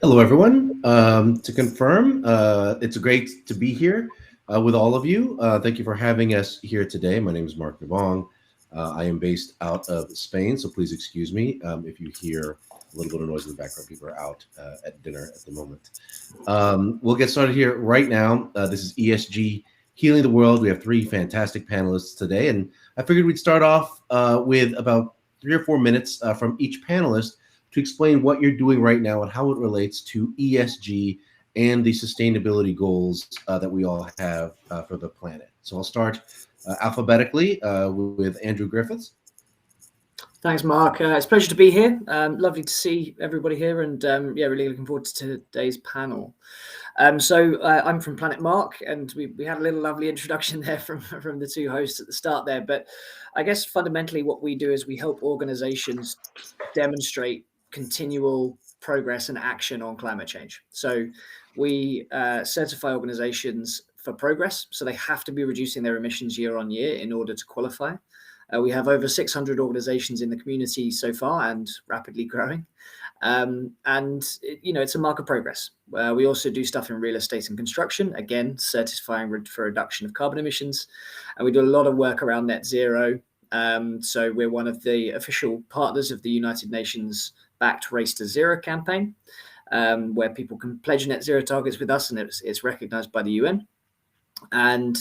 Hello, everyone. To confirm, it's great to be here with all of you. Thank you for having us here today. My name is Mark Nabong. I am based out of Spain, so please excuse me if you hear a little bit of noise in the background. People are out at dinner at the moment. We'll get started here right now. This is ESG Healing the World. We have three fantastic panelists today, and I figured we'd start off with about 3 or 4 minutes from each panelist to explain what you're doing right now and how it relates to ESG and the sustainability goals that we all have for the planet. So I'll start alphabetically with Andrew Griffiths. Thanks, Mark. It's a pleasure to be here. Lovely to see everybody here, and really looking forward to today's panel. So I'm from PlanetMark, and we had a little lovely introduction there from the two hosts at the start there. But I guess fundamentally what we do is we help organizations demonstrate continual progress and action on climate change. So we certify organizations for progress. So they have to be reducing their emissions year on year in order to qualify. We have over 600 organizations in the community so far and rapidly growing. It's a mark of progress. We also do stuff in real estate and construction, again, certifying for reduction of carbon emissions. And we do a lot of work around net zero. So we're one of the official partners of the United Nations backed Race to Zero campaign, where people can pledge net zero targets with us, and it's recognized by the UN. And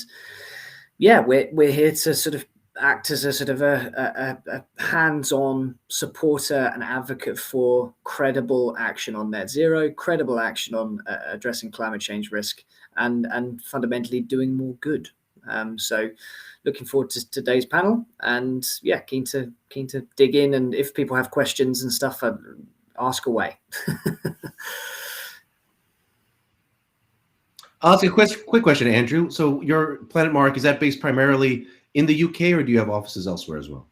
we're here to sort of act as a sort of a hands-on supporter and advocate for credible action on net zero, credible action on addressing climate change risk, and fundamentally doing more good. So looking forward to today's panel, and keen to dig in, and if people have questions and stuff, ask away. I'll ask a quick question, Andrew. So your PlanetMark, is that based primarily in the UK, or do you have offices elsewhere as well?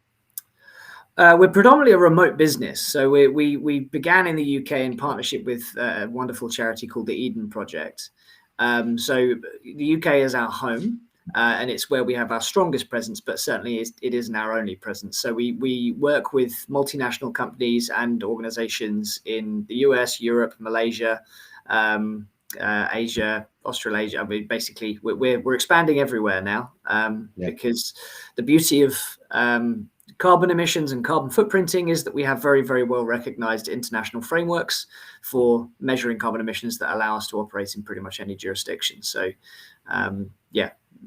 We're predominantly a remote business. So we began in the UK in partnership with a wonderful charity called the Eden Project. So the UK is our home. And it's where we have our strongest presence, but certainly it isn't our only presence. So we work with multinational companies and organizations in the US, Europe, Malaysia, Asia, Australasia. I mean, basically, we're expanding everywhere now because the beauty of carbon emissions and carbon footprinting is that we have very, very well recognized international frameworks for measuring carbon emissions that allow us to operate in pretty much any jurisdiction. So,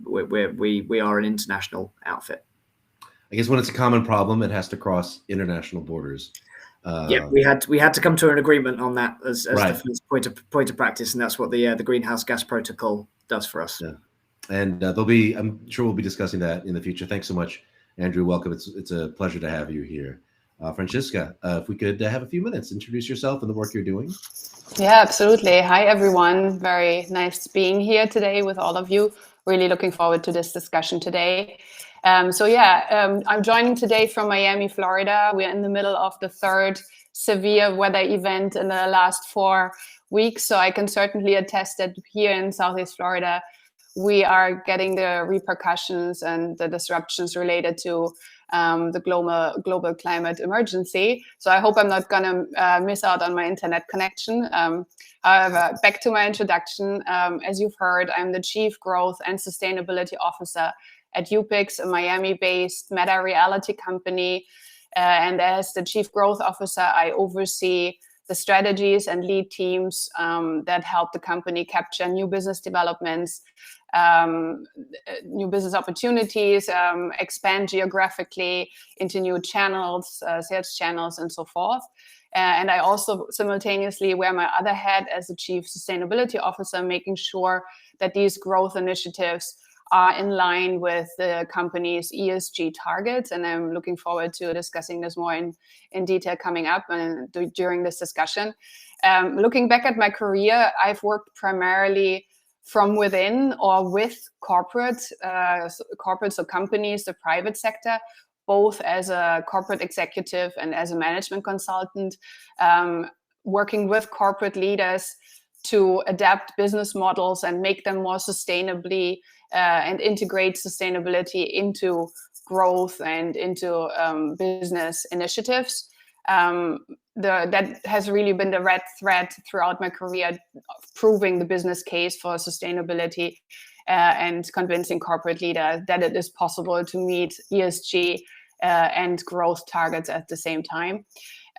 we are an international outfit. I guess when it's a common problem, it has to cross international borders. We had to come to an agreement on that as right. the first point of practice, and that's what the Greenhouse Gas Protocol does for us. Yeah. And I'm sure we'll be discussing that in the future. Thanks so much, Andrew. Welcome. It's a pleasure to have you here. Franziska, if we could have a few minutes, introduce yourself and the work you're doing. Yeah, absolutely. Hi, everyone. Very nice being here today with all of you. Really looking forward to this discussion today. I'm joining today from Miami, Florida. We're in the middle of the third severe weather event in the last 4 weeks. So I can certainly attest that here in Southeast Florida, we are getting the repercussions and the disruptions related to the global climate emergency. So I hope I'm not going to miss out on my internet connection. However, back to my introduction. As you've heard, I'm the Chief Growth and Sustainability Officer at YUPIX, a Miami-based meta-reality company. And as the Chief Growth Officer, I oversee the strategies and lead teams that help the company capture new business developments, new business opportunities, expand geographically into new channels, sales channels, and so forth. And I also simultaneously wear my other hat as the Chief Sustainability Officer, making sure that these growth initiatives are in line with the company's ESG targets. And I'm looking forward to discussing this more in detail coming up and during this discussion. Looking back at my career, I've worked primarily from within or with corporates or companies, the private sector, both as a corporate executive and as a management consultant, working with corporate leaders to adapt business models and make them more sustainably and integrate sustainability into growth and into business initiatives. That has really been the red thread throughout my career, proving the business case for sustainability and convincing corporate leaders that it is possible to meet ESG and growth targets at the same time.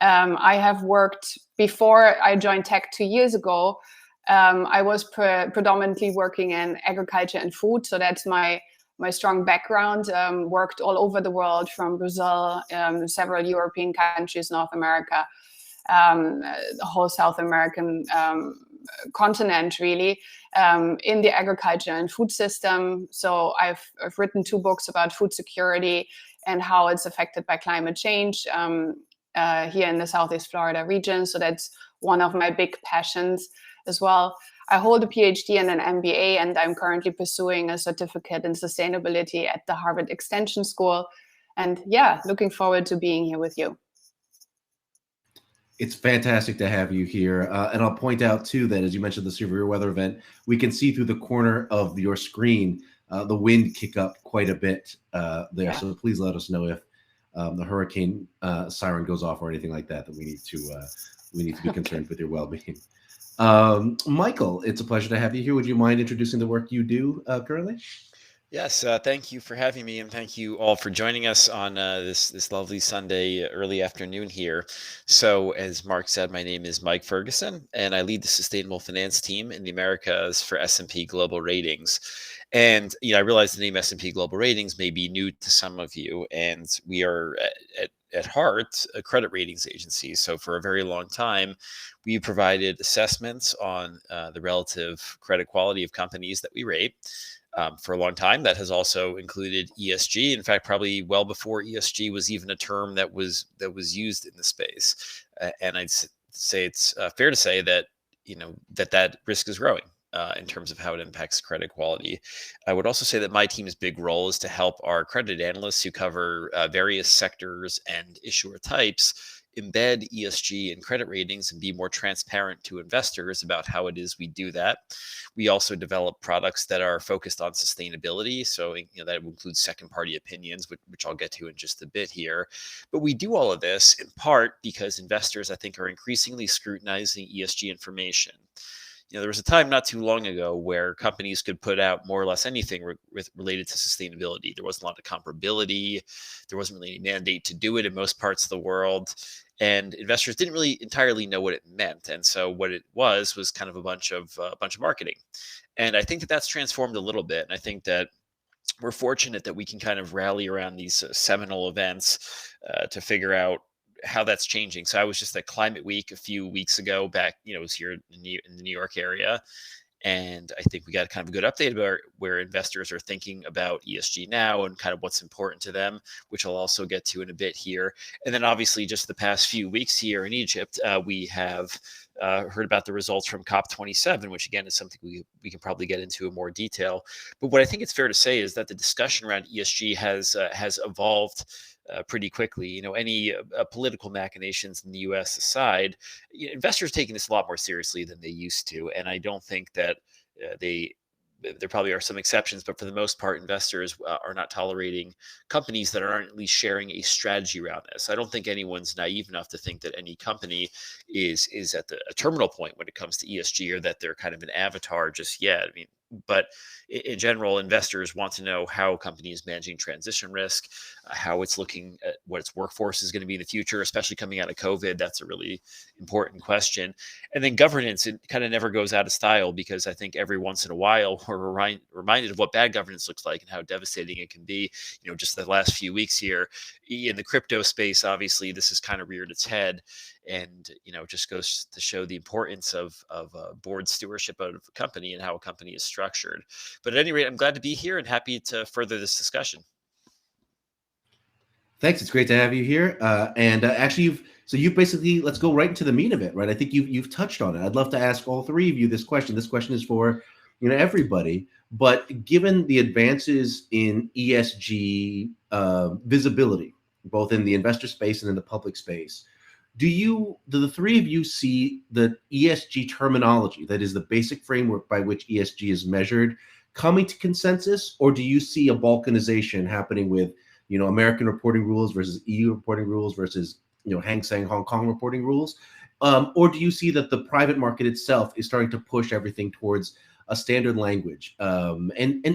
I have worked, before I joined tech 2 years ago, I was predominantly working in agriculture and food. So that's my strong background. Worked all over the world, from Brazil, several European countries, North America, the whole South American continent, really, in the agriculture and food system. So I've written 2 books about food security and how it's affected by climate change here in the Southeast Florida region. So that's one of my big passions as well. I hold a PhD and an MBA, and I'm currently pursuing a certificate in sustainability at the Harvard Extension School. And yeah, looking forward to being here with you. It's fantastic to have you here. And I'll point out too that, as you mentioned, the severe weather event, we can see through the corner of your screen the wind kick up quite a bit there. Yeah. So please let us know if the hurricane siren goes off or anything like that, that we need to be concerned with your well-being. Michael, it's a pleasure to have you here. Would you mind introducing the work you do currently? Yes, thank you for having me, and thank you all for joining us on this lovely Sunday early afternoon here. So, as Mark said, my name is Mike Ferguson, and I lead the Sustainable Finance team in the Americas for S&P Global Ratings. And I realize the name S&P Global Ratings may be new to some of you, and we are at heart a credit ratings agency. So for a very long time, we provided assessments on the relative credit quality of companies that we rate. For a long time, that has also included ESG. In fact, probably well before ESG was even a term that was used in the space. And I'd say it's fair to say that that risk is growing in terms of how it impacts credit quality. I would also say that my team's big role is to help our credit analysts who cover various sectors and issuer types embed ESG in credit ratings and be more transparent to investors about how it is we do that. We also develop products that are focused on sustainability. So that includes second-party opinions, which I'll get to in just a bit here. But we do all of this in part because investors, I think, are increasingly scrutinizing ESG information. There was a time not too long ago where companies could put out more or less anything related to sustainability. There wasn't a lot of comparability. There wasn't really any mandate to do it in most parts of the world. And investors didn't really entirely know what it meant. And so what it was kind of a bunch of marketing. And I think that that's transformed a little bit. And I think that we're fortunate that we can kind of rally around these seminal events to figure out how that's changing. So I was just at Climate Week a few weeks ago back, it was here in the New York area. And I think we got kind of a good update about where investors are thinking about ESG now and kind of what's important to them, which I'll also get to in a bit here. And then obviously just the past few weeks here in Egypt, we have heard about the results from COP27, which again is something we can probably get into in more detail. But what I think it's fair to say is that the discussion around ESG has evolved pretty quickly. Any political machinations in the U.S. aside, investors are taking this a lot more seriously than they used to, and I don't think that there probably are some exceptions, but for the most part, investors are not tolerating companies that aren't at least sharing a strategy around this. I don't think anyone's naive enough to think that any company is at a terminal point when it comes to ESG, or that they're kind of an avatar just yet. But in general, investors want to know how a company is managing transition risk, how it's looking at what its workforce is going to be in the future, especially coming out of COVID. That's a really important question. And then governance, it kind of never goes out of style, because I think every once in a while we're reminded of what bad governance looks like and how devastating it can be. Just the last few weeks here in the crypto space, obviously this has kind of reared its head. And, it just goes to show the importance of board stewardship of a company and how a company is structured. But at any rate, I'm glad to be here and happy to further this discussion. Thanks. It's great to have you here. Actually, you basically, let's go right into the meat of it, right? I think you've touched on it. I'd love to ask all three of you this question. This question is for, everybody. But given the advances in ESG visibility, both in the investor space and in the public space, do the three of you see the ESG terminology, that is the basic framework by which ESG is measured, coming to consensus, or do you see a balkanization happening with, American reporting rules versus EU reporting rules versus Hang Seng Hong Kong reporting rules, or do you see that the private market itself is starting to push everything towards a standard language? And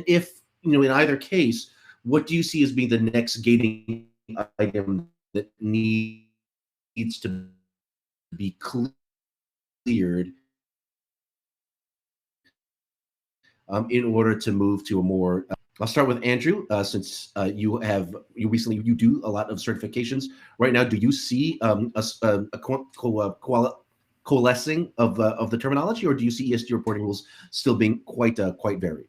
if in either case, what do you see as being the next gating item that needs to be cleared in order to move to a more I'll start with Andrew, since you do a lot of certifications right now. Do you see coalescing of the terminology, or do you see ESG reporting rules still being quite varied?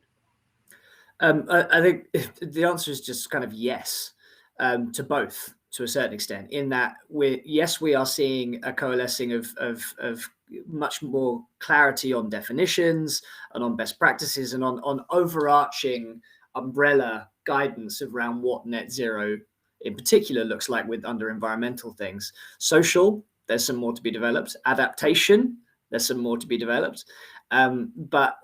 I think the answer is just kind of yes to both, to a certain extent, in that we are seeing a coalescing of much more clarity on definitions and on best practices and on overarching umbrella guidance around what net zero in particular looks like under environmental things. Social, there's some more to be developed. Adaptation, there's some more to be developed. But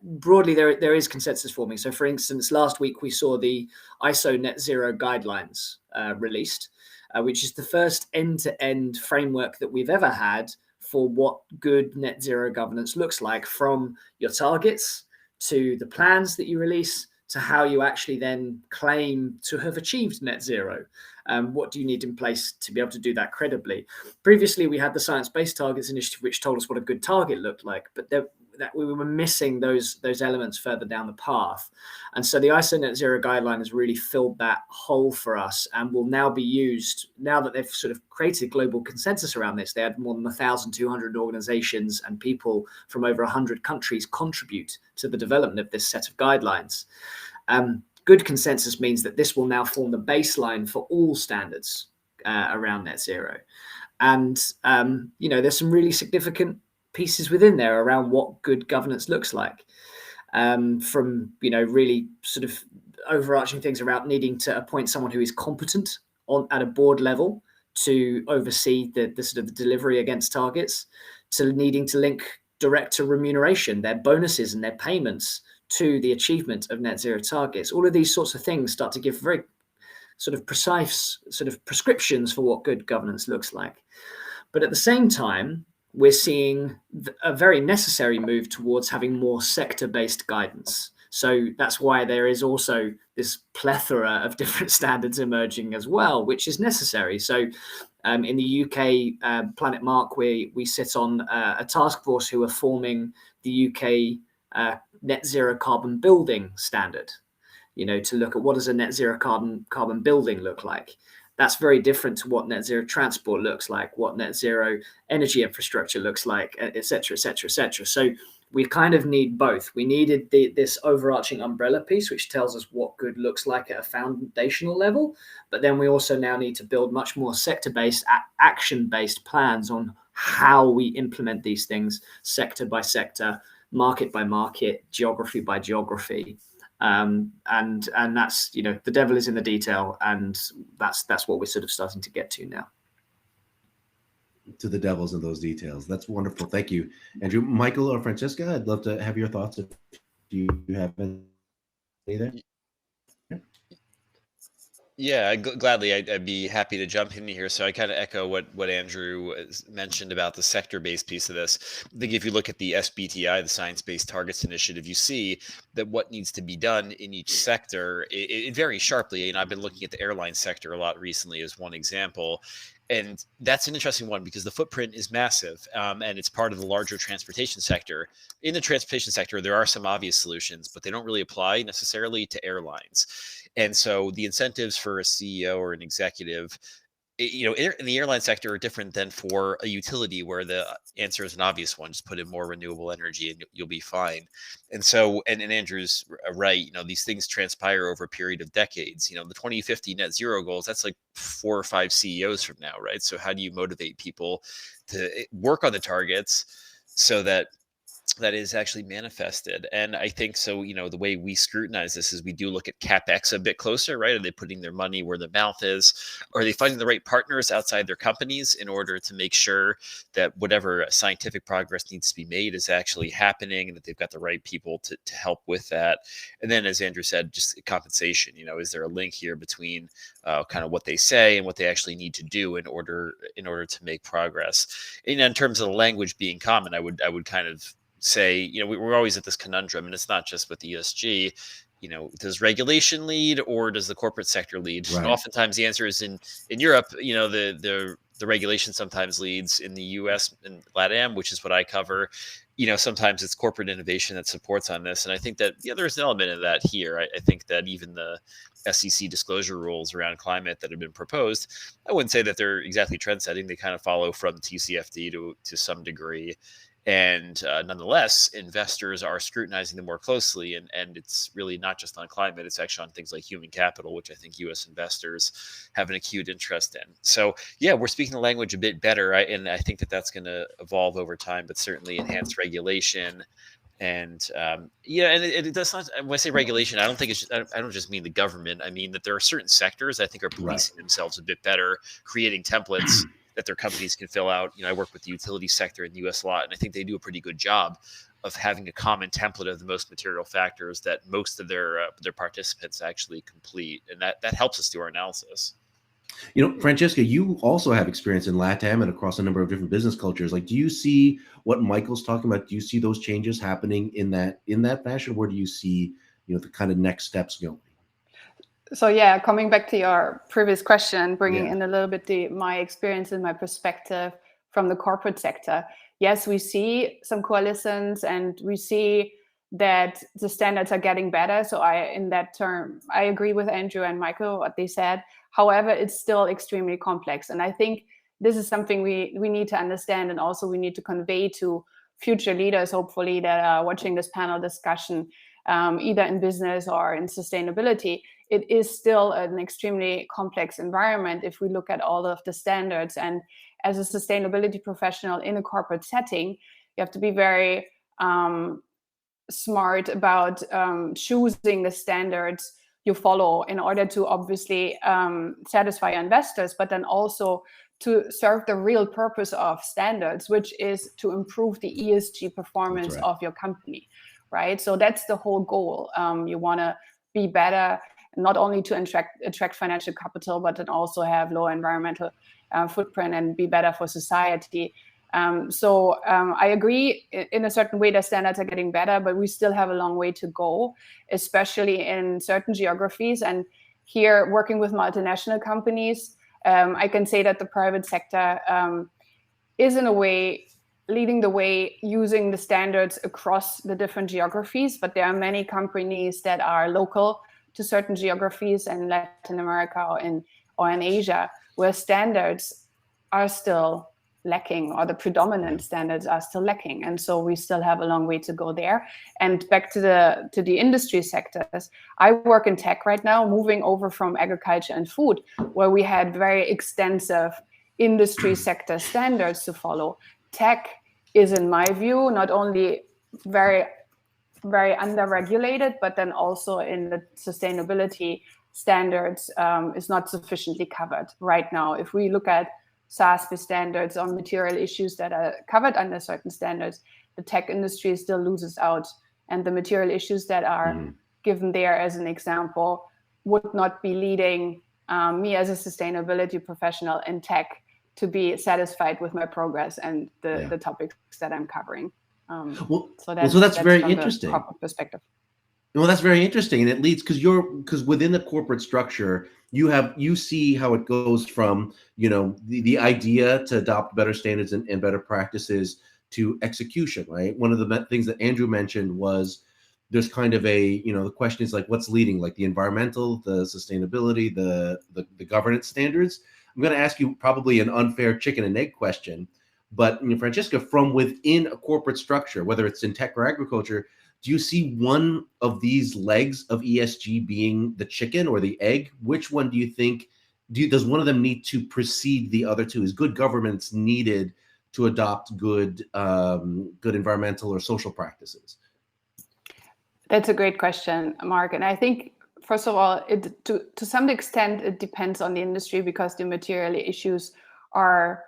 broadly, there is consensus forming. So, for instance, last week we saw the ISO net zero guidelines released, which is the first end-to-end framework that we've ever had for what good net zero governance looks like, from your targets to the plans that you release to how you actually then claim to have achieved net zero. What do you need in place to be able to do that credibly? Previously, we had the Science Based Targets Initiative, which told us what a good target looked like, but that we were missing those elements further down the path. And so the ISO Net Zero guideline has really filled that hole for us and will now be used, now that they've sort of created global consensus around this. They had more than 1,200 organizations and people from over 100 countries contribute to the development of this set of guidelines. Good consensus means that this will now form the baseline for all standards around net zero. And, there's some really significant pieces within there around what good governance looks like, from really sort of overarching things around needing to appoint someone who is competent at a board level to oversee the sort of the delivery against targets, to needing to link direct to remuneration, their bonuses and their payments to the achievement of net zero targets. All of these sorts of things start to give very sort of precise sort of prescriptions for what good governance looks like. But at the same time, we're seeing a very necessary move towards having more sector-based guidance. So that's why there is also this plethora of different standards emerging as well, which is necessary. So in the UK, PlanetMark, we sit on a task force who are forming the UK net zero carbon building standard, to look at what does a net zero carbon building look like. That's very different to what net zero transport looks like, what net zero energy infrastructure looks like, et cetera, et cetera, et cetera. So we kind of need both. We needed this overarching umbrella piece, which tells us what good looks like at a foundational level. But then we also now need to build much more sector-based, action-based plans on how we implement these things sector by sector, market by market, geography by geography. And that's, the devil is in the detail, and that's what we're sort of starting to get to now. To the devils in those details. That's wonderful. Thank you, Andrew. Michael or Franziska, I'd love to have your thoughts if you have any there. Yeah, gladly. I'd be happy to jump in here. So I kind of echo what Andrew mentioned about the sector-based piece of this. I think if you look at the SBTI, the Science-Based Targets Initiative, you see that what needs to be done in each sector, it varies sharply. And I've been looking at the airline sector a lot recently as one example. And that's an interesting one because the footprint is massive, and it's part of the larger transportation sector. In the transportation sector, there are some obvious solutions, but they don't really apply necessarily to airlines. And so the incentives for a CEO or an executive, in the airline sector are different than for a utility where the answer is an obvious one. Just put in more renewable energy and you'll be fine. And so, and Andrew's right, these things transpire over a period of decades. The 2050 net zero goals, that's like 4 or 5 CEOs from now, right? So how do you motivate people to work on the targets so that that is actually manifested. And I think so, the way we scrutinize this is we do look at CapEx a bit closer, right? Are they putting their money where their mouth is? Are they finding the right partners outside their companies in order to make sure that whatever scientific progress needs to be made is actually happening, and that they've got the right people to help with that? And then, as Andrew said, just compensation. Is there a link here between kind of what they say and what they actually need to do in order to make progress? And in terms of the language being common, I would kind of say, we're always at this conundrum, and it's not just with ESG. Does regulation lead, or does the corporate sector lead? Right. Oftentimes the answer is in Europe. The regulation sometimes leads. In the US and LATAM, which is what I cover, sometimes it's corporate innovation that supports on this. And I think that there's an element of that here. I think that even the SEC disclosure rules around climate that have been proposed, I wouldn't say that they're exactly trend setting. They kind of follow from TCFD to some degree. And nonetheless, investors are scrutinizing them more closely. And it's really not just on climate. It's actually on things like human capital, which I think U.S. investors have an acute interest in. So, yeah, we're speaking the language a bit better. And I think that that's going to evolve over time, but certainly enhanced regulation. And and it does not. When I say regulation, I don't think I don't just mean the government. I mean that there are certain sectors I think are policing themselves a bit better, creating templates that their companies can fill out. I work with the utility sector in the U.S. a lot, and I think they do a pretty good job of having a common template of the most material factors that most of their participants actually complete, and that helps us do our analysis. Franziska, you also have experience in LATAM and across a number of different business cultures. Like, do you see what Michael's talking about? Do you see those changes happening in that fashion? Where do you see, the kind of next steps going? So yeah, coming back to your previous question, bringing in a little bit my experience and my perspective from the corporate sector. Yes, we see some coalescence, and we see that the standards are getting better. So in that term, I agree with Andrew and Michael, what they said. However, it's still extremely complex. And I think this is something we need to understand, and also we need to convey to future leaders, hopefully, that are watching this panel discussion, either in business or in sustainability. It is still an extremely complex environment if we look at all of the standards. And as a sustainability professional in a corporate setting, you have to be very smart about choosing the standards you follow in order to obviously satisfy investors, but then also to serve the real purpose of standards, which is to improve the ESG performance of your company, right? So that's the whole goal. You want to be better, not only to attract financial capital, but then also have low environmental footprint and be better for society. So I agree in a certain way that standards are getting better, but we still have a long way to go, especially in certain geographies. And here, working with multinational companies, I can say that the private sector is in a way leading the way, using the standards across the different geographies. But there are many companies that are local to certain geographies in Latin America or in Asia, where standards are still lacking, or the predominant standards are still lacking. And so we still have a long way to go there. And back to the industry sectors, I work in tech right now, moving over from agriculture and food, where we had very extensive industry sector standards to follow. Tech is, in my view, not only very under-regulated, but then also in the sustainability standards is not sufficiently covered right now. If we look at SASB standards on material issues that are covered under certain standards, the tech industry still loses out. And the material issues that are given there as an example would not be leading me as a sustainability professional in tech to be satisfied with my progress and the topics that I'm covering. So that's very interesting. Corporate perspective. Well, that's very interesting, and it leads because within the corporate structure, you see how it goes from the idea to adopt better standards and better practices to execution, right? One of the things that Andrew mentioned was there's kind of the question is like, what's leading, like the environmental, the sustainability, the governance standards. I'm going to ask you probably an unfair chicken and egg question, but Franziska, from within a corporate structure, whether it's in tech or agriculture, do you see one of these legs of ESG being the chicken or the egg? Which one do you think, does one of them need to precede the other two? Is good governance needed to adopt good environmental or social practices? That's a great question, Mark. And I think, first of all, to some extent, it depends on the industry, because the material issues are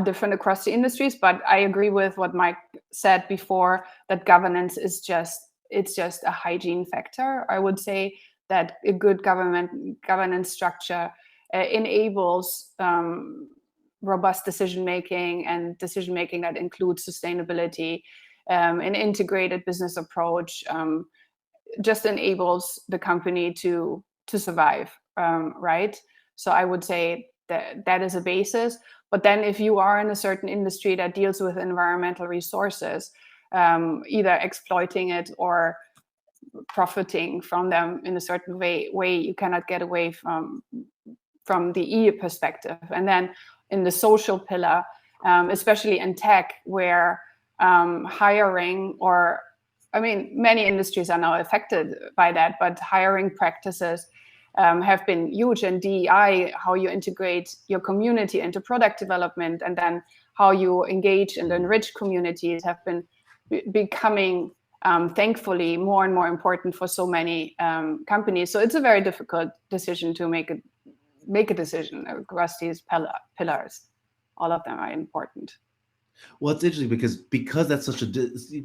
different across the industries. But I agree with what Mike said before, that governance is just a hygiene factor. I would say that a good governance structure enables robust decision-making, and decision-making that includes sustainability. An integrated business approach just enables the company to survive, right? So I would say that is a basis. But then if you are in a certain industry that deals with environmental resources, either exploiting it or profiting from them in a certain way, you cannot get away from the E perspective. And then in the social pillar, especially in tech, where hiring, or many industries are now affected by that, but hiring practices have been huge. And DEI, how you integrate your community into product development, and then how you engage and enrich communities, have been becoming thankfully more and more important for so many companies. So it's a very difficult decision to make a decision across these pillars. All of them are important. Well, it's interesting because that's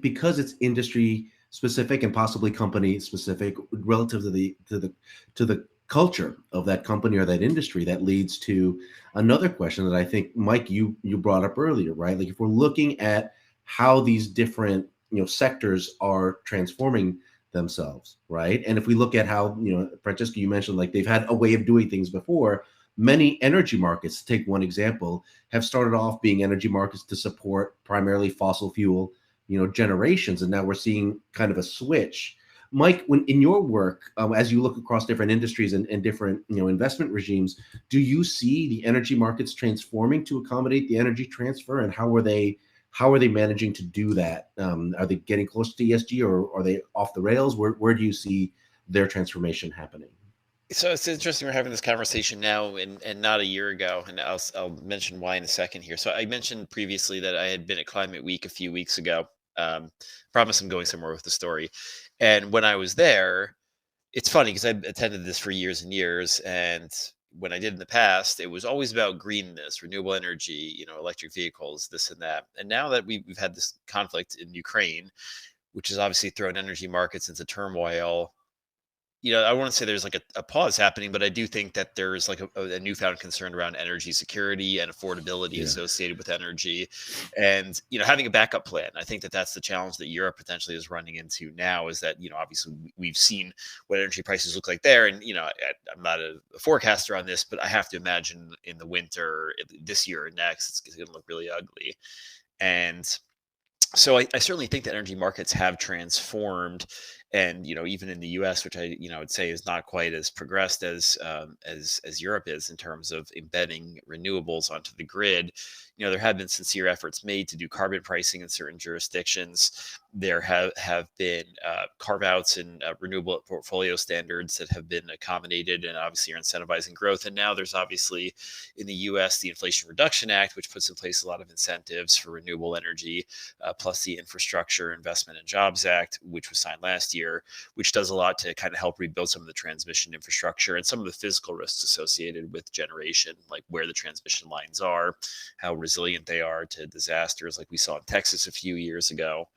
because it's industry specific and possibly company specific relative to the culture of that company or that industry. That leads to another question that I think, Mike, you brought up earlier, right? Like, if we're looking at how these different sectors are transforming themselves, right? And if we look at how, Franziska, you mentioned, like, they've had a way of doing things before. Many energy markets, to take one example, have started off being energy markets to support primarily fossil fuel, generations, and now we're seeing kind of a switch. Mike, when in your work, as you look across different industries and different, investment regimes, do you see the energy markets transforming to accommodate the energy transfer, and how are they managing to do that? Are they getting close to ESG, or are they off the rails? Where do you see their transformation happening? So it's interesting we're having this conversation now and not a year ago, and I'll mention why in a second here. So I mentioned previously that I had been at Climate Week a few weeks ago. Promise I'm going somewhere with the story. And when I was there, it's funny because I've attended this for years and years, and when I did in the past, it was always about greenness, renewable energy, electric vehicles, this and that. And now that we've had this conflict in Ukraine, which has obviously thrown energy markets into turmoil, I want to say there's like a pause happening, but I do think that there's like a newfound concern around energy security and affordability associated with energy, and having a backup plan. I think that that's the challenge that Europe potentially is running into now. Is that obviously we've seen what energy prices look like there, and I'm not a forecaster on this, but I have to imagine in the winter this year or next, it's going to look really ugly, and so I certainly think that energy markets have transformed, and even in the U.S., which I would say is not quite as progressed as Europe is in terms of embedding renewables onto the grid. There have been sincere efforts made to do carbon pricing in certain jurisdictions. There have been carve outs and renewable portfolio standards that have been accommodated, and obviously are incentivizing growth. And now there's obviously in the U.S. the Inflation Reduction Act, which puts in place a lot of incentives for renewable energy, plus the Infrastructure Investment and Jobs Act, which was signed last year, which does a lot to kind of help rebuild some of the transmission infrastructure and some of the physical risks associated with generation, like where the transmission lines are, how resilient they are to disasters like we saw in Texas a few years ago.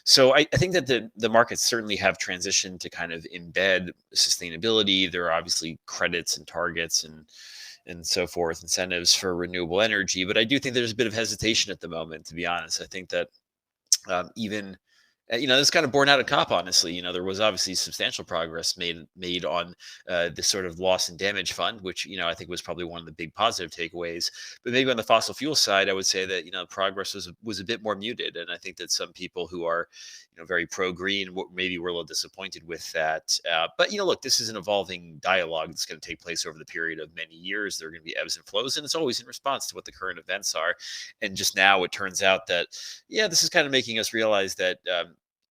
So I think that the markets certainly have transitioned to kind of embed sustainability. There are obviously credits and targets and so forth, incentives for renewable energy. But I do think there's a bit of hesitation at the moment, to be honest. I think that even this kind of borne out of COP, honestly. There was obviously substantial progress made on this sort of loss and damage fund, which I think was probably one of the big positive takeaways. But maybe on the fossil fuel side, I would say that progress was a bit more muted, and I think that some people who are very pro green maybe were a little disappointed with that. But look, this is an evolving dialogue that's going to take place over the period of many years. There are going to be ebbs and flows, and it's always in response to what the current events are. And just now, it turns out that this is kind of making us realize that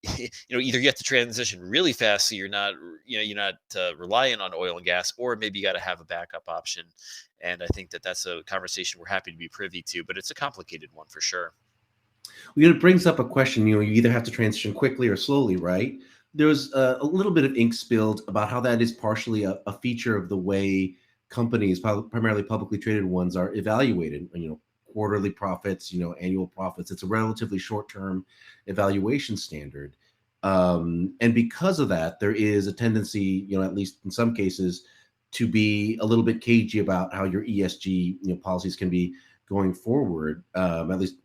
either you have to transition really fast so you're not reliant on oil and gas, or maybe you got to have a backup option. And I think that that's a conversation we're happy to be privy to, but it's a complicated one for sure. Well, it brings up a question. You either have to transition quickly or slowly, right? There's a little bit of ink spilled about how that is partially a feature of the way companies, primarily publicly traded ones, are evaluated. Quarterly profits, annual profits. It's a relatively short-term evaluation standard. And because of that, there is a tendency, at least in some cases, to be a little bit cagey about how your ESG, policies can be going forward. At least,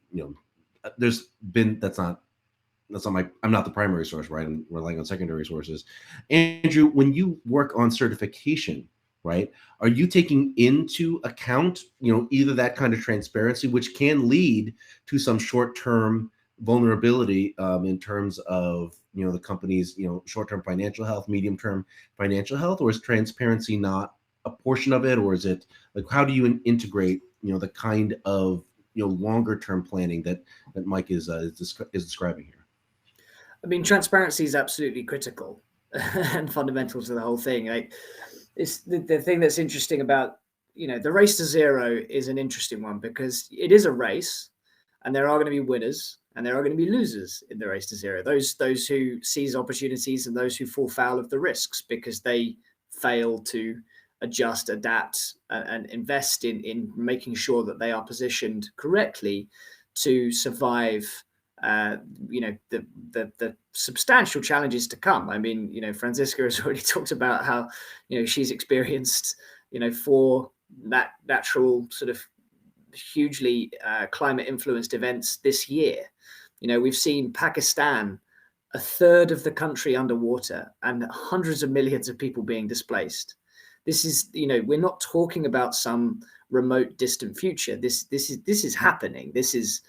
there's been, I'm not the primary source, right? I'm relying on secondary sources. Andrew, when you work on certification, right, are you taking into account, either that kind of transparency, which can lead to some short-term vulnerability in terms of, the company's, short-term financial health, medium-term financial health, or is transparency not a portion of it? Or is it like, how do you integrate, the kind of, longer-term planning that Mike is describing here? I mean, transparency is absolutely critical and fundamental to the whole thing. Like, it's the thing that's interesting about, the race to zero is an interesting one, because it is a race, and there are going to be winners and there are going to be losers in the race to zero. Those who seize opportunities and those who fall foul of the risks because they fail to adjust, adapt, and invest in making sure that they are positioned correctly to survive the substantial challenges to come. I mean, Franziska has already talked about how, she's experienced, 4 natural sort of hugely climate influenced events this year. We've seen Pakistan, a third of the country underwater, and hundreds of millions of people being displaced. This is, we're not talking about some remote, distant future. This is happening. This is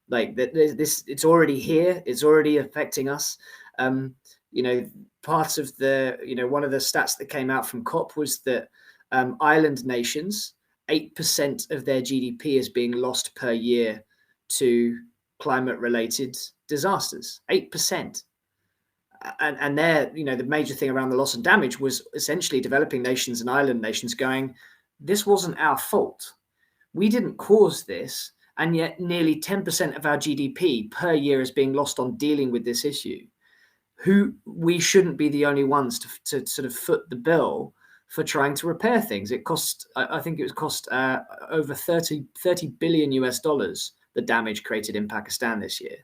like that. This, it's already here. It's already affecting us. Part of the, one of the stats that came out from COP was that island nations, 8% of their GDP is being lost per year to climate-related disasters. 8%. And there, the major thing around the loss and damage was essentially developing nations and island nations going, this wasn't our fault. We didn't cause this. And yet nearly 10% of our GDP per year is being lost on dealing with this issue. We shouldn't be the only ones to sort of foot the bill for trying to repair things. It cost, I think it was cost over 30 billion US dollars, the damage created in Pakistan this year.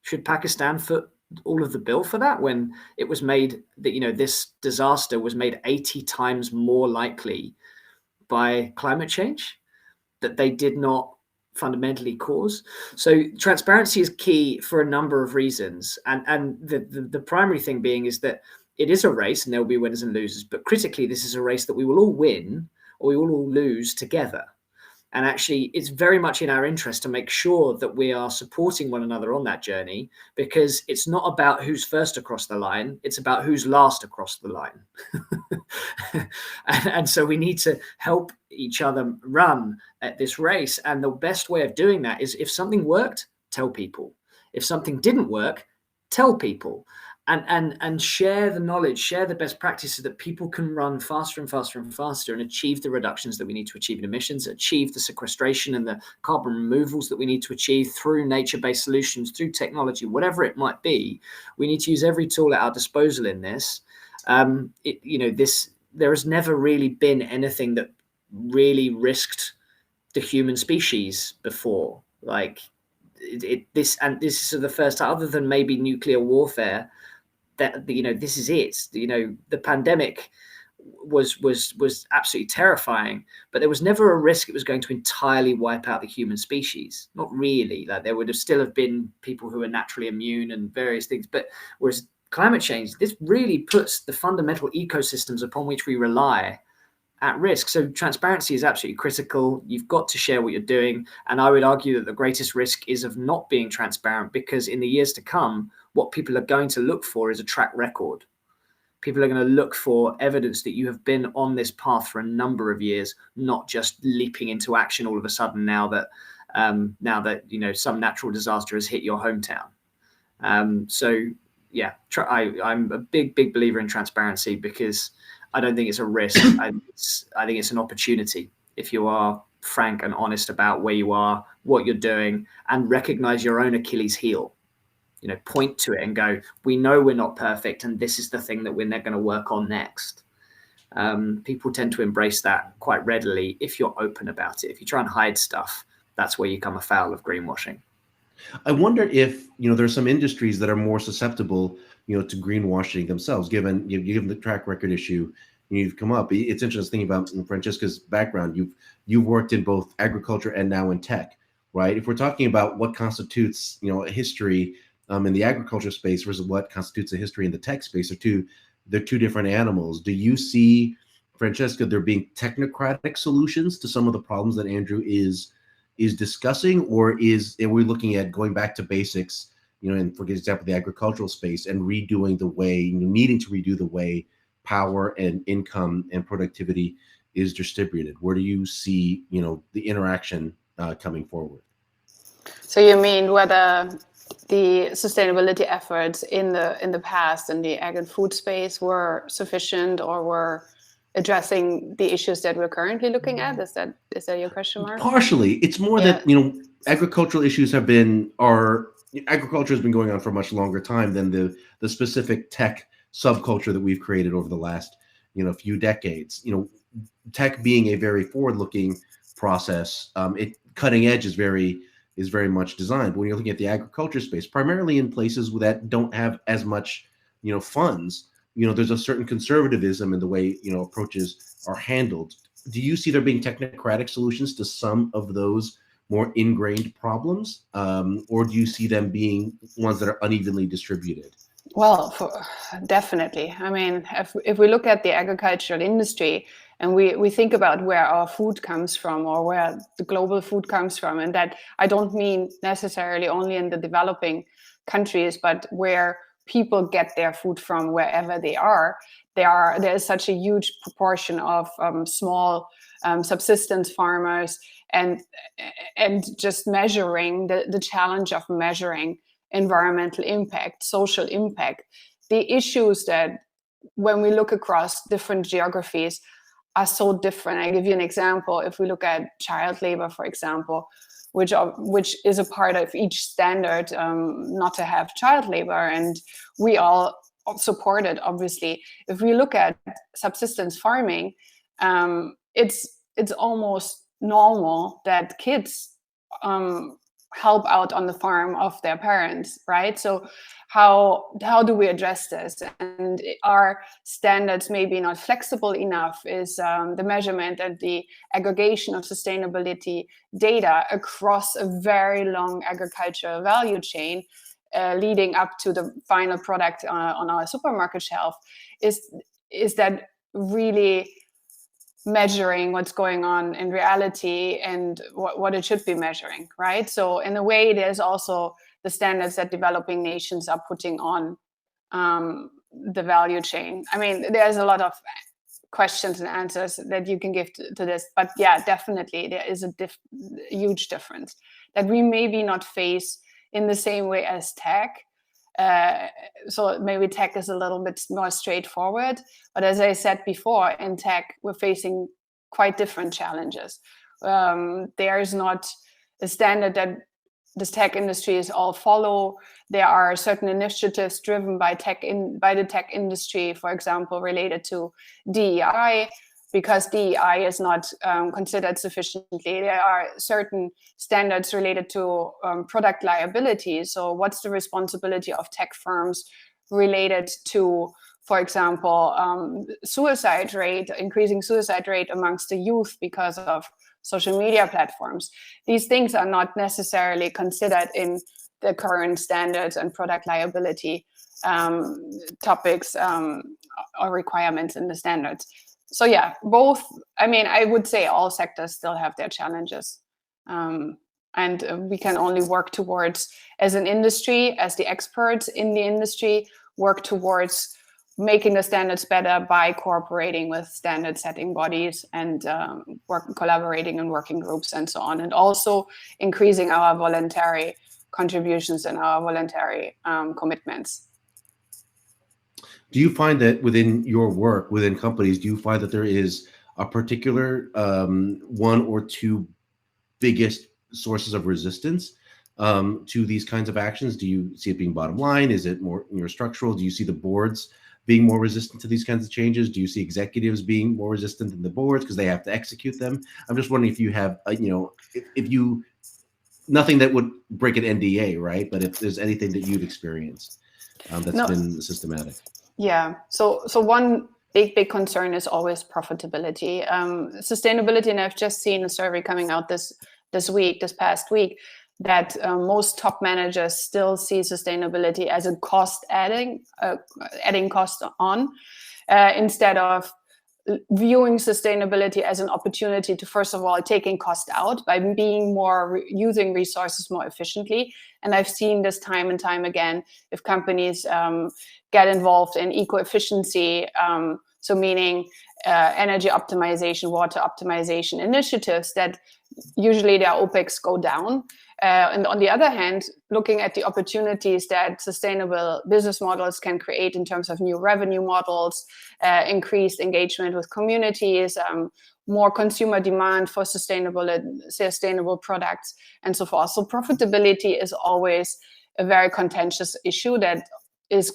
Should Pakistan foot all of the bill for that, when it was made that, this disaster was made 80 times more likely by climate change that they did not fundamentally cause? So transparency is key for a number of reasons. And the primary thing being is that it is a race and there will be winners and losers, but critically, this is a race that we will all win or we will all lose together. And actually, it's very much in our interest to make sure that we are supporting one another on that journey, because it's not about who's first across the line. It's about who's last across the line. and so we need to help each other run at this race. And the best way of doing that is, if something worked, tell people. If something didn't work, tell people. And share the knowledge, share the best practices, so that people can run faster and faster and faster and achieve the reductions that we need to achieve in emissions, achieve the sequestration and the carbon removals that we need to achieve through nature-based solutions, through technology, whatever it might be. We need to use every tool at our disposal in this. There has never really been anything that really risked the human species before. Like this is the first time, other than maybe nuclear warfare, that this is it. The pandemic was absolutely terrifying, but there was never a risk it was going to entirely wipe out the human species. Not really. Like, there would have still have been people who are naturally immune and various things, but whereas climate change, this really puts the fundamental ecosystems upon which we rely at risk. So transparency is absolutely critical. You've got to share what you're doing. And I would argue that the greatest risk is of not being transparent, because in the years to come, what people are going to look for is a track record. People are going to look for evidence that you have been on this path for a number of years, not just leaping into action all of a sudden now that some natural disaster has hit your hometown. So yeah, I'm a big believer in transparency, because I don't think it's a risk. I think it's an opportunity. If you are frank and honest about where you are, what you're doing, and recognize your own Achilles heel, point to it and go, we know we're not perfect, and this is the thing that we're going to work on next. People tend to embrace that quite readily if you're open about it. If you try and hide stuff, that's where you come afoul of greenwashing. I wonder if there's some industries that are more susceptible to greenwashing themselves, given the track record issue you've come up. It's interesting about Franziska's background. You've worked in both agriculture and now in tech, right? If we're talking about what constitutes a history in the agriculture space versus what constitutes a history in the tech space, they're two different animals. Do you see, Franziska, there being technocratic solutions to some of the problems that Andrew is discussing, or are we looking at going back to basics, and for example, the agricultural space, and needing to redo the way power and income and productivity is distributed? Where do you see, the interaction coming forward? So you mean whether the sustainability efforts in the past in the ag and food space were sufficient, or were addressing the issues that we're currently looking at? Is that your question, Mark? Partially. It's more that agricultural issues agriculture has been going on for a much longer time than the specific tech subculture that we've created over the last few decades. Tech being a very forward-looking process, cutting edge is very much designed. But when you're looking at the agriculture space, primarily in places that don't have as much funds, there's a certain conservatism in the way approaches are handled. Do you see there being technocratic solutions to some of those more ingrained problems, or do you see them being ones that are unevenly distributed? Well, definitely. I mean, if we look at the agricultural industry and we think about where our food comes from, or where the global food comes from, and that I don't mean necessarily only in the developing countries, but where people get their food from, wherever they are, there is such a huge proportion of small subsistence farmers, and just measuring the challenge of measuring environmental impact, social impact, the issues that when we look across different geographies are so different. I give you an example. If we look at child labor, for example, which is a part of each standard, not to have child labor, and we all support it, obviously. If we look at subsistence farming, it's almost normal that kids help out on the farm of their parents, right? So how do we address this? And are standards maybe not flexible enough? Is the measurement and the aggregation of sustainability data across a very long agricultural value chain leading up to the final product on our supermarket shelf, is that really measuring what's going on in reality and what it should be measuring, right? So in a way, there's also the standards that developing nations are putting on the value chain. I mean, there's a lot of questions and answers that you can give to this, but yeah, definitely there is a huge difference that we maybe not face in the same way as tech. So maybe tech is a little bit more straightforward, but as I said before, in tech we're facing quite different challenges. There is not a standard that this tech industries all follow. There are certain initiatives driven by the tech industry, for example, related to DEI, because DEI is not considered sufficiently. There are certain standards related to product liability. So what's the responsibility of tech firms related to, for example, increasing suicide rate amongst the youth because of social media platforms? These things are not necessarily considered in the current standards and product liability topics or requirements in the standards. So yeah, both. I mean, I would say all sectors still have their challenges, and we can only work towards, as an industry, as the experts in the industry, work towards making the standards better by cooperating with standard setting bodies and collaborating in working groups and so on, and also increasing our voluntary contributions and our voluntary commitments. do you find that within your work, within companies, do you find that there is a particular one or two biggest sources of resistance to these kinds of actions? Do you see it being bottom line? Is it more structural? Do you see the boards being more resistant to these kinds of changes? Do you see executives being more resistant than the boards because they have to execute them? I'm just wondering if you have, if you, nothing that would break an NDA, right? But if there's anything that you've experienced that's been systematic. Yeah. So one big concern is always profitability. Sustainability, and I've just seen a survey coming out this past week, that most top managers still see sustainability as a cost adding cost on, instead of viewing sustainability as an opportunity to, first of all, taking cost out by being using resources more efficiently. And I've seen this time and time again, if companies get involved in eco-efficiency, so meaning energy optimization, water optimization initiatives, that usually their OPEX go down. And on the other hand, looking at the opportunities that sustainable business models can create in terms of new revenue models, increased engagement with communities, more consumer demand for sustainable products, and so forth. So profitability is always a very contentious issue that is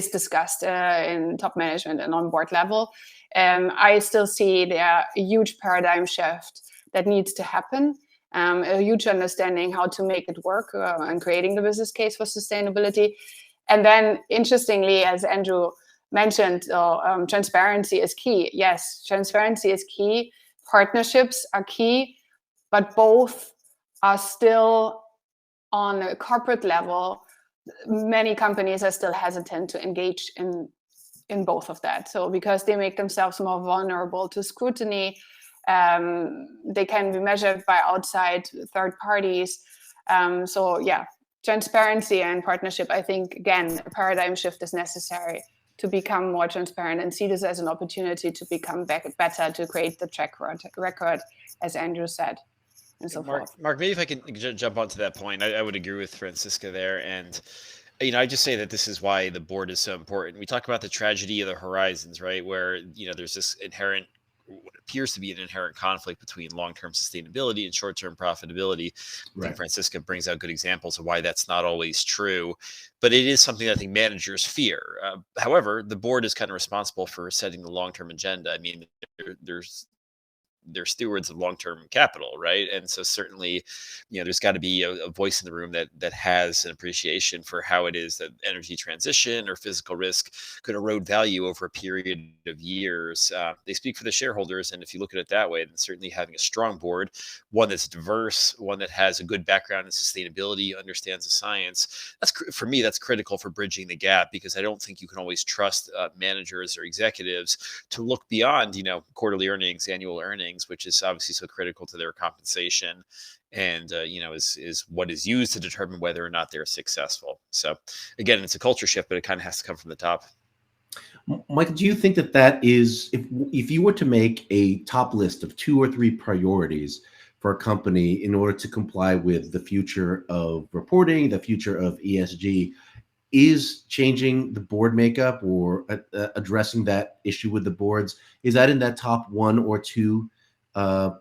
discussed in top management and on board level. I still see there a huge paradigm shift that needs to happen. A huge understanding how to make it work and creating the business case for sustainability. And then, interestingly, as Andrew mentioned, transparency is key. Yes, transparency is key. Partnerships are key, but both are still on a corporate level. Many companies are still hesitant to engage in both of that. So because they make themselves more vulnerable to scrutiny, they can be measured by outside third parties. So yeah, transparency and partnership, I think, again, a paradigm shift is necessary to become more transparent and see this as an opportunity to become better, to create the track record, as Andrew said, and so forth. Mark, maybe if I can jump onto that point, I would agree with Franziska there. And I just say that this is why the board is so important. We talk about the tragedy of the horizons, right? Where, there's this inherent, what appears to be an inherent conflict between long-term sustainability and short-term profitability. I think Franziska brings out good examples of why that's not always true, but it is something that I think managers fear. However, the board is kind of responsible for setting the long-term agenda. I mean, they're stewards of long-term capital, right? And so certainly, there's got to be a voice in the room that has an appreciation for how it is that energy transition or physical risk could erode value over a period of years. They speak for the shareholders, and if you look at it that way, then certainly having a strong board, one that's diverse, one that has a good background in sustainability, understands the science, for me, that's critical for bridging the gap, because I don't think you can always trust managers or executives to look beyond, quarterly earnings, annual earnings, which is obviously so critical to their compensation, and is what is used to determine whether or not they're successful. So again, it's a culture shift, but it kind of has to come from the top. Mike, do you think that is, if you were to make a top list of 2 or 3 priorities for a company in order to comply with the future of reporting, the future of ESG, is changing the board makeup or addressing that issue with the boards, is that in that top 1 or 2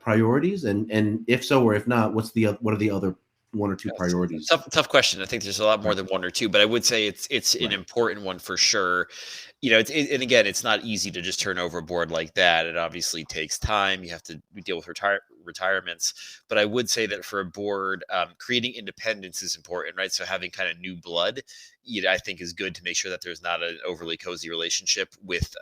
priorities? And if so, or if not, what are the other 1 or 2 priorities? Tough question. I think there's a lot more than 1 or 2, but I would say it's an important one for sure. And again, it's not easy to just turn over a board like that. It obviously takes time. You have to deal with retirements. But I would say that for a board, creating independence is important, right? So having kind of new blood, I think is good to make sure that there's not an overly cozy relationship with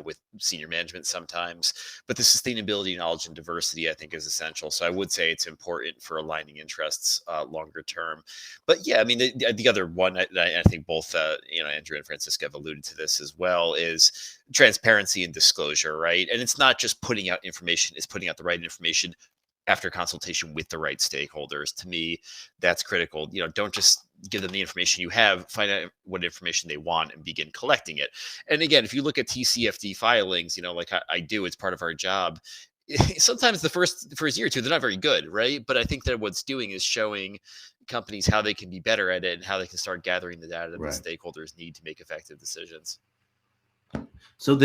with senior management sometimes, but the sustainability, knowledge, and diversity, I think, is essential. So I would say it's important for aligning interests longer term. But yeah, I mean, the other one, I think both, Andrew and Franziska have alluded to this as well, is transparency and disclosure, right? And it's not just putting out information, it's putting out the right information after consultation with the right stakeholders. To me, that's critical. Don't just give them the information you have, find out what information they want and begin collecting it. And again, if you look at TCFD filings, like I do, it's part of our job. Sometimes the first year or two, they're not very good, right? But I think that what's doing is showing companies how they can be better at it and how they can start gathering the data that the stakeholders need to make effective decisions. So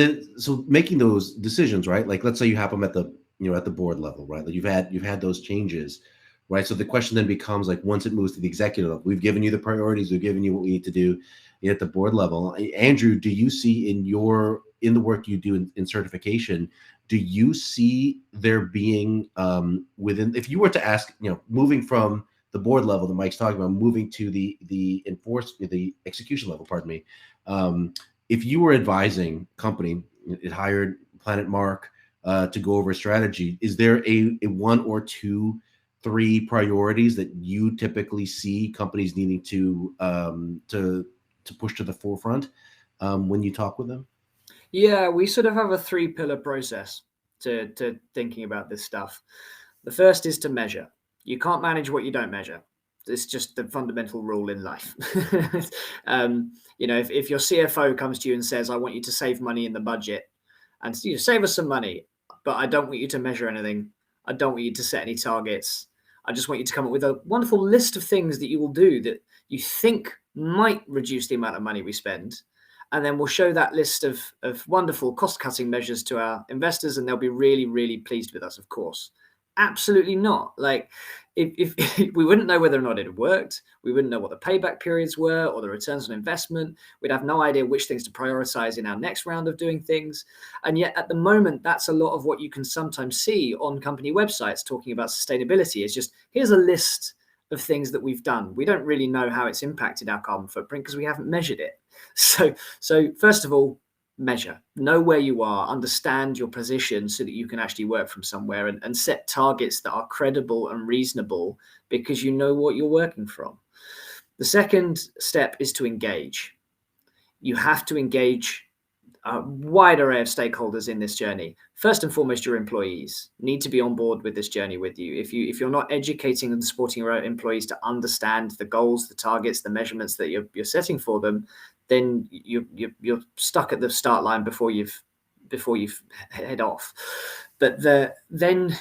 making those decisions, right? Like let's say you have them at the at the board level, right? Like you've had those changes, right? So the question then becomes like once it moves to the executive level, we've given you the priorities, we've given you what we need to do at the board level. Andrew, do you see in the work you do in certification, do you see there being within, if you were to ask, moving from the board level that Mike's talking about, moving to the execution level, pardon me, if you were advising company, it hired PlanetMark to go over a strategy, is there a one or two, three priorities that you typically see companies needing to push to the forefront when you talk with them? Yeah, we sort of have a 3-pillar process to thinking about this stuff. The first is to measure. You can't manage what you don't measure. It's just the fundamental rule in life. If your CFO comes to you and says, I want you to save money in the budget and save us some money, but I don't want you to measure anything. I don't want you to set any targets. I just want you to come up with a wonderful list of things that you will do that you think might reduce the amount of money we spend. And then we'll show that list of wonderful cost-cutting measures to our investors, and they'll be really, really pleased with us, of course. Absolutely not. Like, if we wouldn't know whether or not it had worked, we wouldn't know what the payback periods were or the returns on investment. We'd have no idea which things to prioritize in our next round of doing things. And yet, at the moment, that's a lot of what you can sometimes see on company websites talking about sustainability. It's just, here's a list of things that we've done. We don't really know how it's impacted our carbon footprint because we haven't measured it. So first of all, measure, know where you are, understand your position so that you can actually work from somewhere and set targets that are credible and reasonable because you know what you're working from. The second step is to engage. You have to engage a wide array of stakeholders in this journey. First and foremost, your employees need to be on board with this journey with you. If you're not educating and supporting your employees to understand the goals, the targets, the measurements that you're setting for them, then you're stuck at the start line before you've head off. But then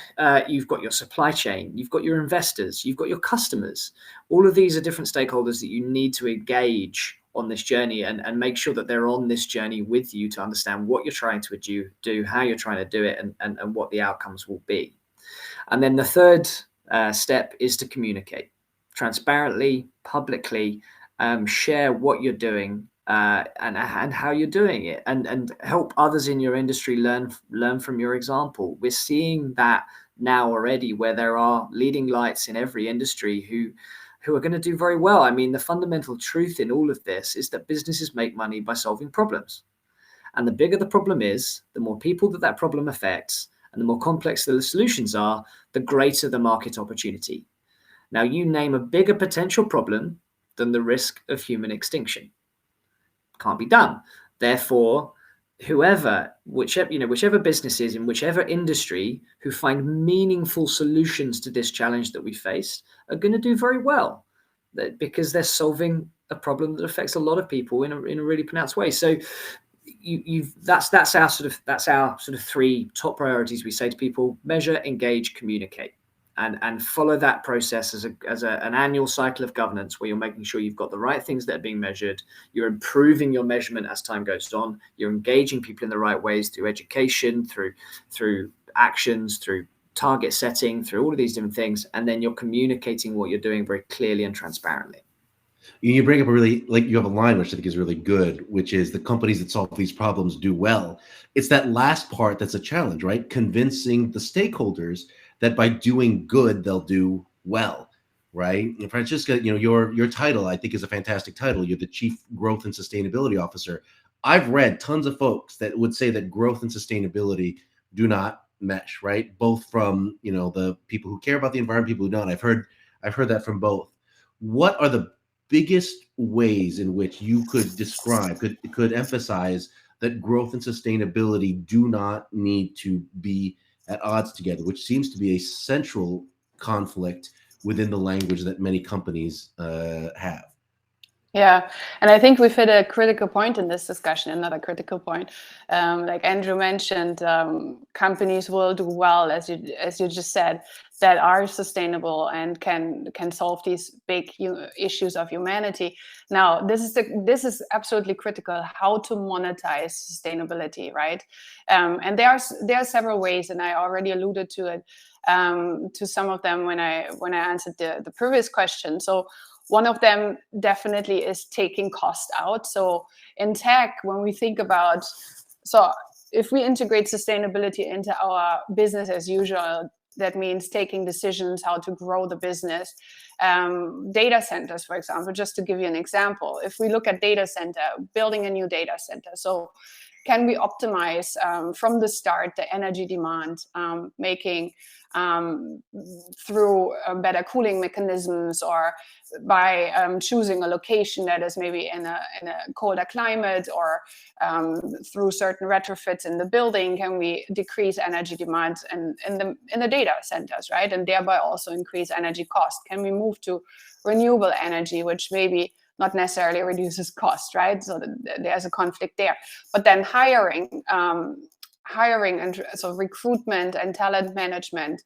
you've got your supply chain, you've got your investors, you've got your customers. All of these are different stakeholders that you need to engage on this journey and make sure that they're on this journey with you to understand what you're trying to do, how you're trying to do it, and what the outcomes will be. And then the third step is to communicate transparently, publicly, share what you're doing and how you're doing it, and help others in your industry learn from your example. We're seeing that now already, where there are leading lights in every industry who are going to do very well. I mean, the fundamental truth in all of this is that businesses make money by solving problems. And the bigger the problem is, the more people that problem affects, and the more complex the solutions are, the greater the market opportunity. Now, you name a bigger potential problem than the risk of human extinction. Can't be done. Therefore, whichever businesses in whichever industry who find meaningful solutions to this challenge that we face are going to do very well, because they're solving a problem that affects a lot of people in a really pronounced way. So that's our sort of 3 top priorities. We say to people: measure, engage, communicate. And follow that process as an annual cycle of governance, where you're making sure you've got the right things that are being measured, you're improving your measurement as time goes on, you're engaging people in the right ways through education, through actions, through target setting, through all of these different things, and then you're communicating what you're doing very clearly and transparently. You bring up you have a line which I think is really good, which is the companies that solve these problems do well. It's that last part that's a challenge, right? Convincing the stakeholders that by doing good, they'll do well, right? And Franziska, your title, I think, is a fantastic title. You're the Chief Growth and Sustainability Officer. I've read tons of folks that would say that growth and sustainability do not mesh, right? Both from, the people who care about the environment, people who don't. I've heard that from both. What are the biggest ways in which you could describe, could emphasize that growth and sustainability do not need to be at odds together, which seems to be a central conflict within the language that many companies have? Yeah, and I think we've hit a critical point in this discussion, another critical point. Like Andrew mentioned, companies will do well, as you just said, that are sustainable and can solve these big issues of humanity. Now, this is absolutely critical, how to monetize sustainability, right? And there are several ways, and I already alluded to it, to some of them when I answered the previous question. So one of them definitely is taking cost out. So in tech, when we think about, so if we integrate sustainability into our business as usual, that means taking decisions how to grow the business. Data centers, for example, just to give you an example, if we look at data center, building a new data center, so can we optimize from the start the energy demand, making through better cooling mechanisms, or by choosing a location that is maybe in a colder climate, or through certain retrofits in the building, can we decrease energy demand in the data centers, right? And thereby also increase energy cost. Can we move to renewable energy, which maybe not necessarily reduces cost, right? So there's a conflict there. But then hiring and so recruitment and talent management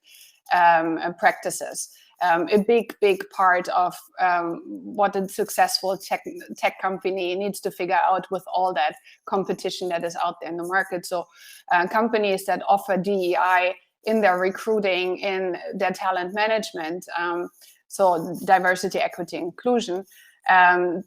practices. A big part of what a successful tech company needs to figure out with all that competition that is out there in the market. So companies that offer DEI in their recruiting, in their talent management, so diversity, equity, inclusion,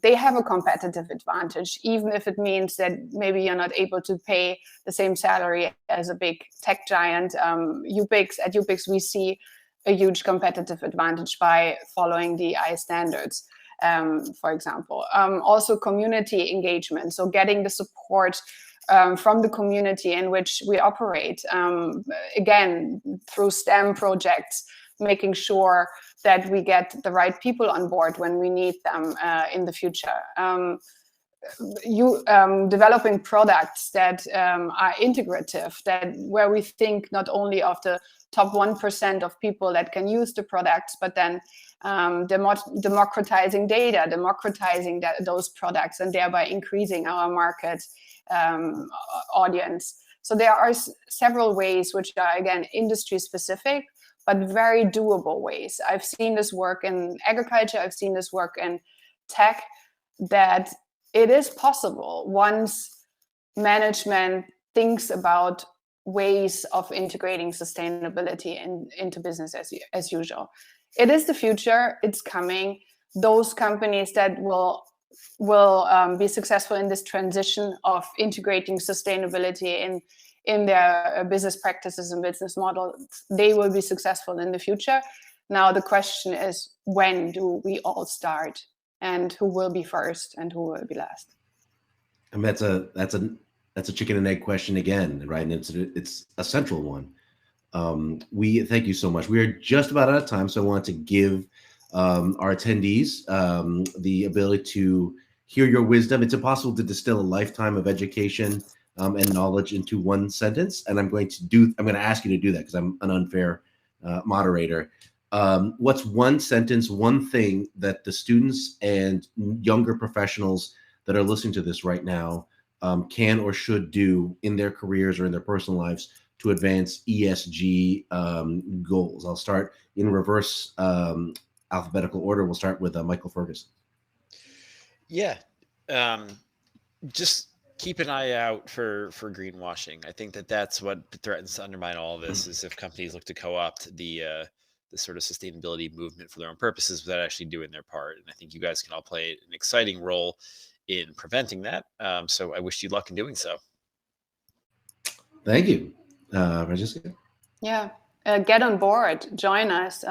they have a competitive advantage, even if it means that maybe you're not able to pay the same salary as a big tech giant. YUPIX, at YUPIX, we see a huge competitive advantage by following DEI standards, for example. Also community engagement, so getting the support from the community in which we operate, again, through STEM projects, making sure that we get the right people on board when we need them in the future. Developing products that are integrative, that where we think not only of the top 1% of people that can use the products, but then democratizing data, democratizing those products, and thereby increasing our market audience. So there are several ways which are, again, industry specific, but very doable ways. I've seen this work in agriculture, I've seen this work in tech, that it is possible once management thinks about ways of integrating sustainability into business as usual. It is the future, it's coming. Those companies that will be successful in this transition of integrating sustainability in their business practices and business models, they will be successful in the future. Now the question is, when do we all start, and who will be first and who will be last? And that's a chicken and egg question again, right? And it's a central one. We thank you so much. We are just about out of time, so I want to give our attendees the ability to hear your wisdom. It's impossible to distill a lifetime of education and knowledge into one sentence, and I'm going to ask you to do that because I'm an unfair moderator. What's one sentence, one thing that the students and younger professionals that are listening to this right now can or should do in their careers or in their personal lives to advance ESG goals? I'll start in reverse alphabetical order. We'll start with Michael Ferguson. Yeah, just keep an eye out for greenwashing. I think that's what threatens to undermine all of this, is if companies look to co-opt the sort of sustainability movement for their own purposes without actually doing their part. And I think you guys can all play an exciting role in preventing that. So I wish you luck in doing so. Thank you. Franziska? Yeah, get on board, join us.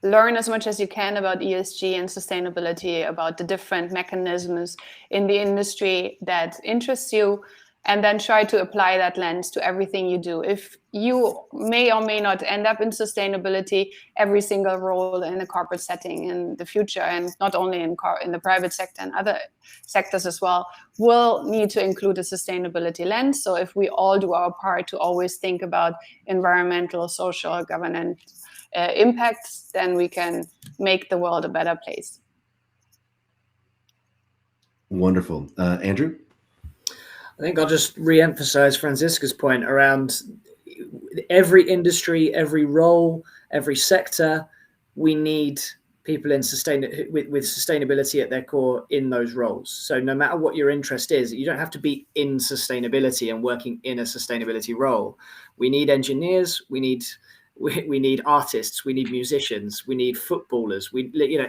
Learn as much as you can about ESG and sustainability, about the different mechanisms in the industry that interests you, and then try to apply that lens to everything you do. If you may or may not end up in sustainability, every single role in a corporate setting in the future, and not only in the private sector and other sectors as well, will need to include a sustainability lens. So if we all do our part to always think about environmental, social, governance impacts, then we can make the world a better place. Wonderful. Andrew? I think I'll just re-emphasize Franziska's point around every industry, every role, every sector. We need people in with sustainability at their core in those roles. So no matter what your interest is, you don't have to be in sustainability and working in a sustainability role. We need engineers, we need artists, we need musicians, we need footballers.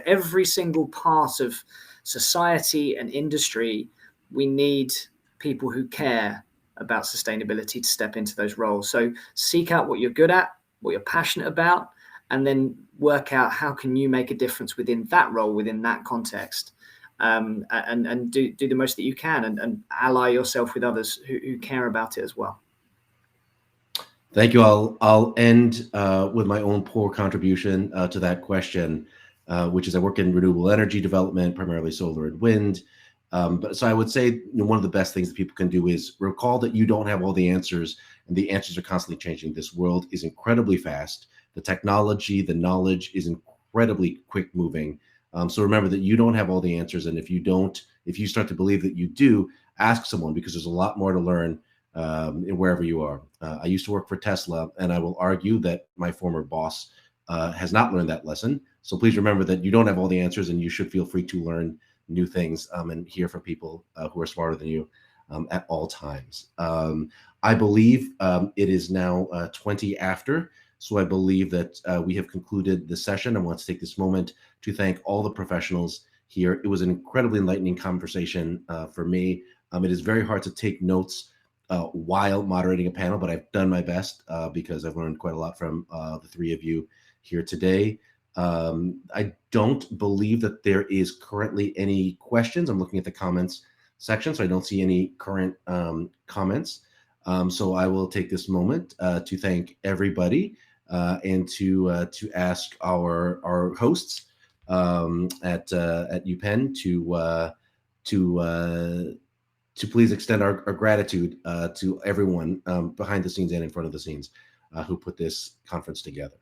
Every single part of society and industry, we need people who care about sustainability to step into those roles. So seek out what you're good at, what you're passionate about, and then work out how can you make a difference within that role, within that context, and do the most that you can, and ally yourself with others who care about it as well. Thank you. I'll end with my own poor contribution to that question, which is I work in renewable energy development, primarily solar and wind. So I would say one of the best things that people can do is recall that you don't have all the answers, and the answers are constantly changing. This world is incredibly fast. The technology, the knowledge is incredibly quick moving. So remember that you don't have all the answers. And if you start to believe that you do, ask someone, because there's a lot more to learn wherever you are. I used to work for Tesla, and I will argue that my former boss has not learned that lesson. So please remember that you don't have all the answers, and you should feel free to learn new things and hear from people who are smarter than you at all times. I believe it is now 20 after. So I believe that we have concluded the session. I want to take this moment to thank all the professionals here. It was an incredibly enlightening conversation for me. It is very hard to take notes while moderating a panel, but I've done my best because I've learned quite a lot from the three of you here today. I don't believe that there is currently any questions. I'm looking at the comments section, so I don't see any current comments. So I will take this moment to thank everybody and to ask our hosts at UPenn to please extend our gratitude to everyone behind the scenes and in front of the scenes who put this conference together.